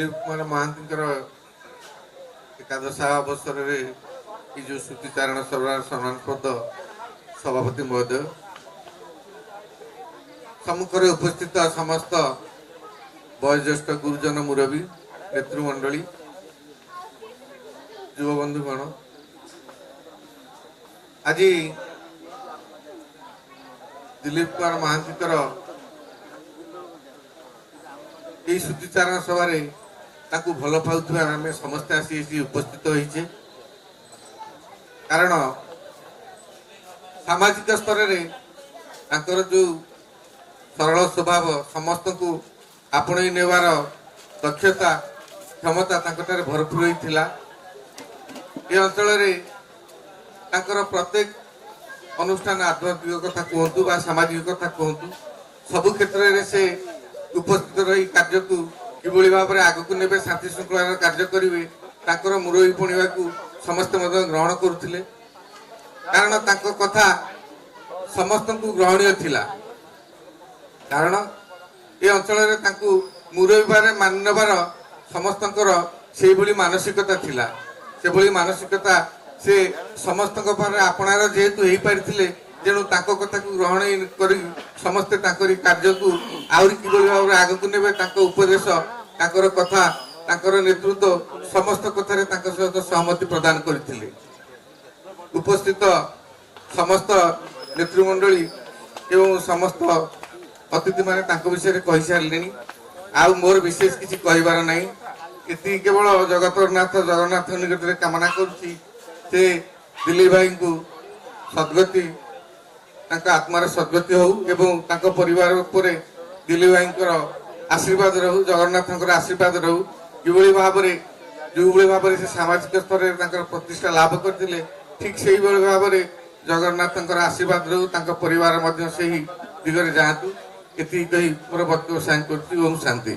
दिलीप कुमार महांती एकादश अवसर में जो श्रुतिचारण सभा सम्मानपद सभापति महोदय सम्मुखें उपस्थित समस्त वयोज्येष्ठ गुरुजन मुरबी नेतृमंडली युवबंधुगण आज दिलीप कुमार महांती ये श्रुतिचारण सभा भल पाउथुवा आम समस्ते आसी उपस्थित होइछे कारण सामाजिक स्तर रे तांकर जो सरल स्वभाव समस्त को आपणई नेवार दक्षता क्षमता तांकर भरपूर होइथिला। ये अंचल रे तांकर प्रत्येक अनुष्ठान आध्यात्मिक कथा कहतु बा सामाजिक कथा कहतु सबु क्षेत्र में से उपस्थित रही कार्य को किभली भाव में आगक ने शांति श्रृंखलार कार्य करेंगे तांकर मुरबी पुणिबा को समस्त ग्रहण करुले कारण तांको कथा समस्त को ग्रहणीय थिला कारण ये अंचल मुरबी मानवर समस्त से भली मानसिकता थिला से भली मानसिकता से समस्त आपणार जेहेतु हो पारि तेणु तांको कथा को ग्रहण कर समस्ते कार्य को आहरी किभली भाव में आगक ने उपदेश तांकर कथा तांकर नेतृत्व समस्त कथार सहित सहमति प्रदान करथिले। उपस्थित समस्त नेतृमंडली एवं समस्त अतिथि माने तांको विषय रे कहि सारलेनी आउ मोर विशेष किछि कहिबार नाही इति केवल जगन्नाथ निकट रे कामना करूची से दिलीप भाई को सद्गति तांका आत्मार सद्गति हो एवं तांको परिवार उपरे दिलीप भाई आशीर्वाद रहू जगन्नाथ आशीर्वाद रहू किभली भाव में जो भाव में सामाजिक स्तर में प्रतिष्ठा लाभ करते ठीक से भाव में जगन्नाथ आशीर्वाद रहू तांको परिवार से ही दिगरे जातु एति कही मोर वक्तव्य साइन करछि। ओम शांति।